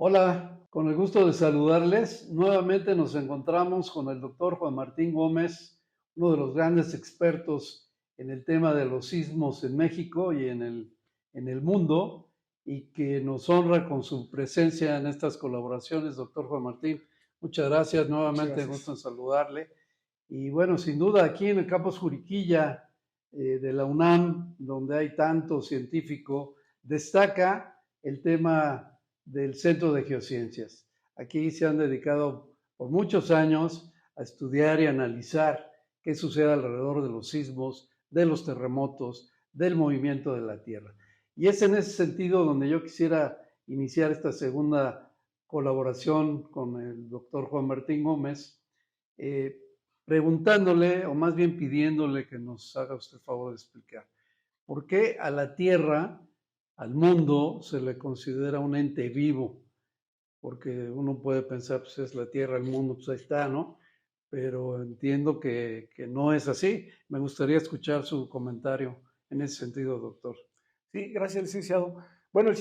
Hola, con el gusto de saludarles. Nuevamente nos encontramos con el doctor Juan Martín Gómez, uno de los grandes expertos en el tema de los sismos en México y en el mundo, y que nos honra con su presencia en estas colaboraciones. Doctor Juan Martín, muchas gracias. Muchas Nuevamente gusto en gracias. saludarle. Y bueno, sin duda aquí en el campus Juriquilla de la UNAM, donde hay tanto científico, destaca el tema del Centro de Geociencias. Aquí se han dedicado por muchos años a estudiar y analizar qué sucede alrededor de los sismos, de los terremotos, del movimiento de la Tierra. Y es en ese sentido donde yo quisiera iniciar esta segunda colaboración con el doctor Juan Martín Gómez, eh, preguntándole, o más bien pidiéndole que nos haga usted el favor de explicar, ¿por qué a la Tierra, al mundo, se le considera un ente vivo? Porque uno puede pensar, pues es la Tierra, el mundo, pues ahí está, ¿no? Pero entiendo que no es así. Me gustaría escuchar su comentario en ese sentido, doctor. Sí, gracias, licenciado. Bueno,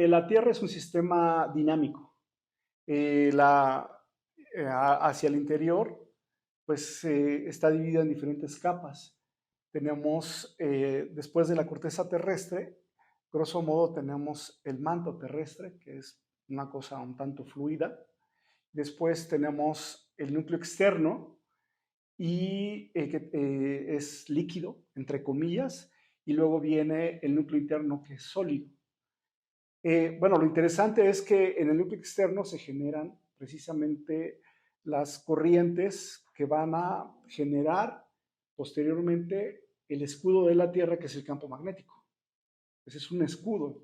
la Tierra es un sistema dinámico. Eh, la, Hacia el interior, pues está dividida en diferentes capas. Tenemos, después de la corteza terrestre, grosso modo tenemos el manto terrestre, que es una cosa un tanto fluida. Después tenemos el núcleo externo, y que es líquido, entre comillas, y luego viene el núcleo interno, que es sólido. Bueno, lo interesante es que en el núcleo externo se generan precisamente las corrientes que van a generar posteriormente el escudo de la Tierra, que es el campo magnético. Ese es un escudo.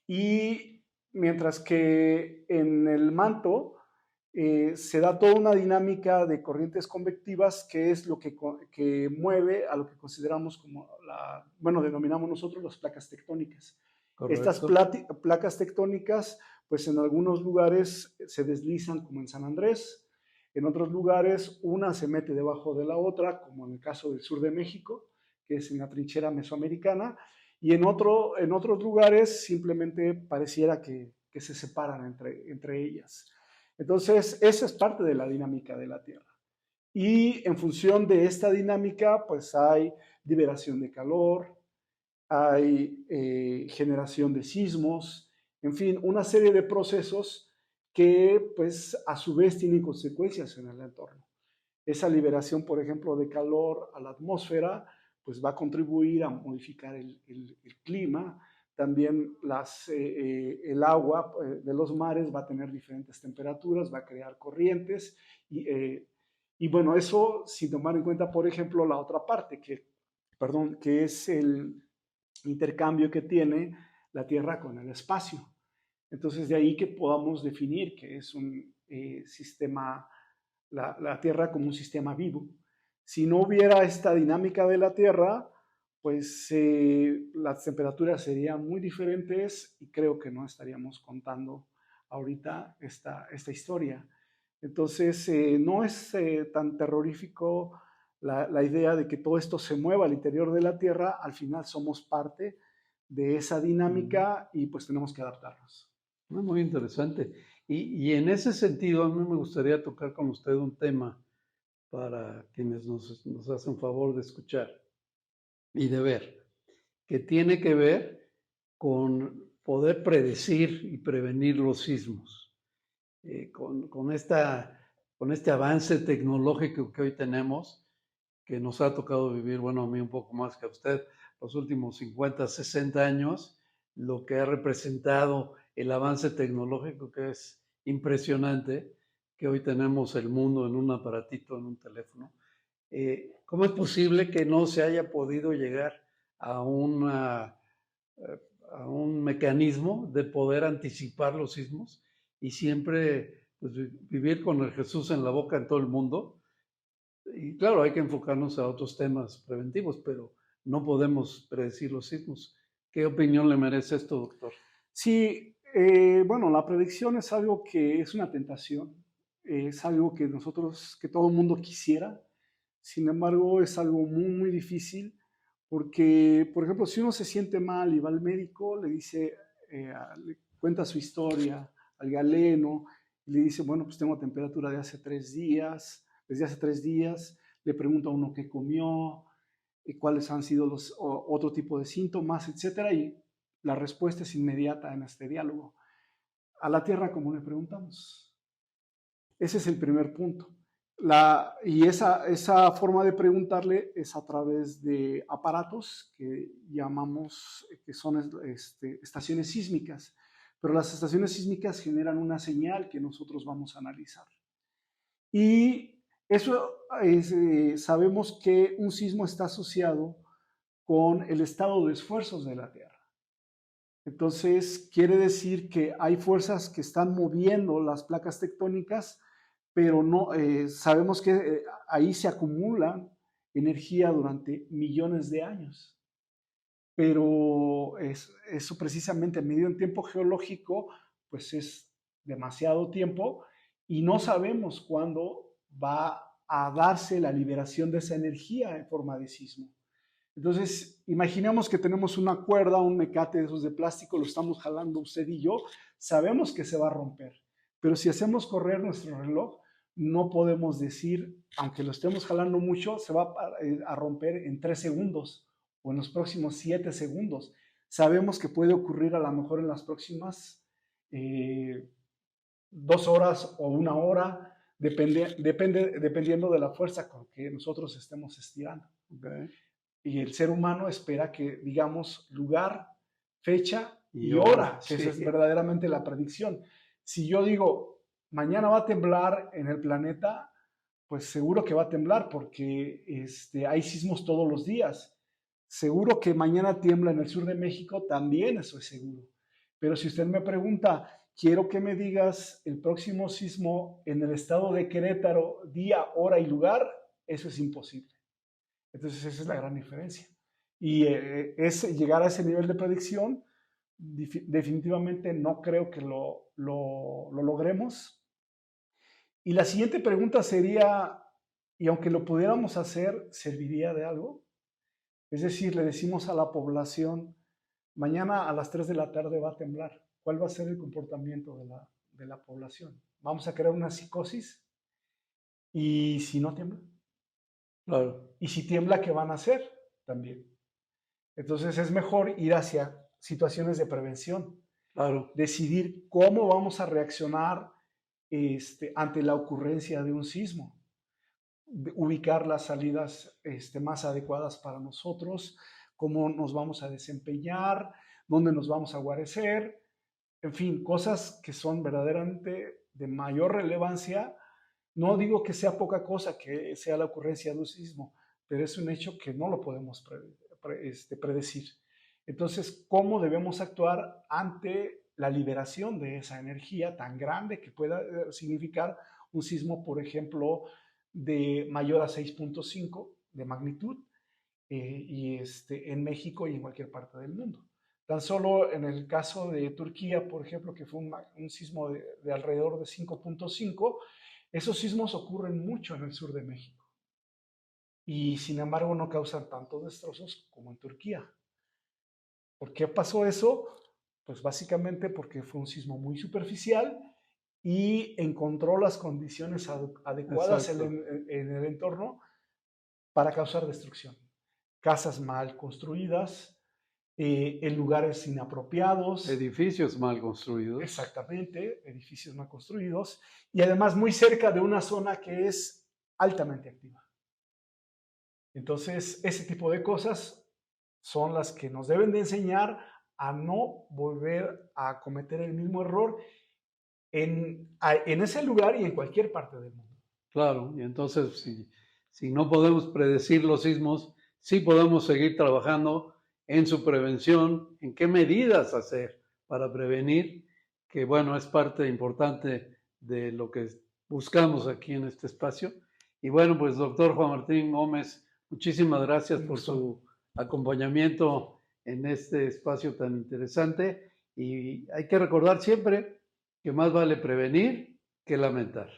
Y mientras que en el manto se da toda una dinámica de corrientes convectivas, que es lo que mueve a lo que consideramos como bueno, denominamos nosotros las placas tectónicas. Estas ¿Correcto? placas tectónicas, pues en algunos lugares se deslizan, como en San Andrés. En otros lugares una se mete debajo de la otra, como en el caso del sur de México, que es en la trinchera mesoamericana, y en otros lugares simplemente pareciera que se separan entre ellas. Entonces, esa es parte de la dinámica de la Tierra. Y en función de esta dinámica, pues hay liberación de calor, hay generación de sismos, en fin, una serie de procesos que pues a su vez tienen consecuencias en el entorno. Esa liberación, por ejemplo, de calor a la atmósfera, pues va a contribuir a modificar el clima. También el agua de los mares va a tener diferentes temperaturas, va a crear corrientes. Y bueno, eso sin tomar en cuenta, por ejemplo, la otra parte, que es el intercambio que tiene la Tierra con el espacio. Entonces, de ahí que podamos definir que es un sistema, la Tierra como un sistema vivo. Si no hubiera esta dinámica de la Tierra, pues las temperaturas serían muy diferentes y creo que no estaríamos contando ahorita esta historia. Entonces, no es tan terrorífico la idea de que todo esto se mueva al interior de la Tierra. Al final somos parte de esa dinámica y pues tenemos que adaptarnos. Muy interesante. Y en ese sentido, a mí me gustaría tocar con usted un tema para quienes nos hacen favor de escuchar y de ver, que tiene que ver con poder predecir y prevenir los sismos. Con este avance tecnológico que hoy tenemos, que nos ha tocado vivir, bueno, a mí un poco más que a usted, los últimos 50, 60 años, lo que ha representado el avance tecnológico, que es impresionante, que hoy tenemos el mundo en un aparatito, en un teléfono. ¿Cómo es posible que no se haya podido llegar a, una, eh, a un mecanismo de poder anticipar los sismos y siempre pues, vivir con el Jesús en la boca en todo el mundo? Y claro, hay que enfocarnos a otros temas preventivos, pero no podemos predecir los sismos. ¿Qué opinión le merece esto, doctor? Sí, bueno, la predicción es algo que es una tentación, es algo que todo el mundo quisiera. Sin embargo, es algo muy difícil porque, por ejemplo, si uno se siente mal y va al médico, le dice, le cuenta su historia al galeno y le dice, bueno, pues tengo temperatura de hace 3 días, desde hace 3 días, le pregunta a uno qué comió, y cuáles han sido otro tipo de síntomas, etcétera, y la respuesta es inmediata en este diálogo. A la Tierra, ¿cómo le preguntamos? Ese es el primer punto. Y esa forma de preguntarle es a través de aparatos que llamamos, que son estaciones sísmicas. Pero las estaciones sísmicas generan una señal que nosotros vamos a analizar. Y eso sabemos que un sismo está asociado con el estado de esfuerzos de la Tierra. Entonces, quiere decir que hay fuerzas que están moviendo las placas tectónicas, pero no, sabemos que ahí se acumula energía durante millones de años. Pero eso precisamente medido en tiempo geológico, pues es demasiado tiempo y no sabemos cuándo va a darse la liberación de esa energía en forma de sismo. Entonces, imaginemos que tenemos una cuerda, un mecate de esos de plástico, lo estamos jalando usted y yo, sabemos que se va a romper, pero si hacemos correr nuestro reloj, no podemos decir, aunque lo estemos jalando mucho, se va a romper en 3 segundos o en los próximos 7 segundos. Sabemos que puede ocurrir a lo mejor en las próximas 2 horas o 1 hora, dependiendo de la fuerza con que nosotros estemos estirando. Okay. Y el ser humano espera que digamos lugar, fecha y hora, que esa es verdaderamente la predicción. Si yo digo, mañana va a temblar en el planeta, pues seguro que va a temblar porque hay sismos todos los días. Seguro que mañana tiembla en el sur de México, también eso es seguro. Pero si usted me pregunta, quiero que me digas el próximo sismo en el estado de Querétaro, día, hora y lugar, eso es imposible. Entonces esa es la gran diferencia. Y llegar a ese nivel de predicción, definitivamente no creo que lo logremos. Y la siguiente pregunta sería, y aunque lo pudiéramos hacer, ¿serviría de algo? Es decir, le decimos a la población, mañana a las 3 de la tarde va a temblar. ¿Cuál va a ser el comportamiento de la población? ¿Vamos a crear una psicosis? ¿Y si no tiembla? Claro. Y si tiembla, ¿qué van a hacer? También. Entonces es mejor ir hacia situaciones de prevención. Claro. Decidir cómo vamos a reaccionar ante la ocurrencia de un sismo. Ubicar las salidas más adecuadas para nosotros, cómo nos vamos a desempeñar, dónde nos vamos a guarecer, en fin, cosas que son verdaderamente de mayor relevancia. No digo que sea poca cosa que sea la ocurrencia de un sismo, pero es un hecho que no lo podemos predecir. Entonces, ¿cómo debemos actuar ante la liberación de esa energía tan grande que pueda significar un sismo, por ejemplo, de mayor a 6.5 de magnitud en México y en cualquier parte del mundo? Tan solo en el caso de Turquía, por ejemplo, que fue un sismo de alrededor de 5.5, esos sismos ocurren mucho en el sur de México y sin embargo no causan tantos destrozos como en Turquía. ¿Por qué pasó eso? Pues básicamente porque fue un sismo muy superficial y encontró las condiciones adecuadas en el entorno para causar destrucción. Casas mal construidas, en lugares inapropiados. Edificios mal construidos. Exactamente, edificios mal construidos y además muy cerca de una zona que es altamente activa. Entonces, ese tipo de cosas son las que nos deben de enseñar a no volver a cometer el mismo error en ese lugar y en cualquier parte del mundo. Claro, y entonces si no podemos predecir los sismos, sí podemos seguir trabajando en su prevención, en qué medidas hacer para prevenir, que bueno, es parte importante de lo que buscamos aquí en este espacio. Y bueno, pues doctor Juan Martín Gómez, muchísimas gracias por su acompañamiento en este espacio tan interesante y hay que recordar siempre que más vale prevenir que lamentar.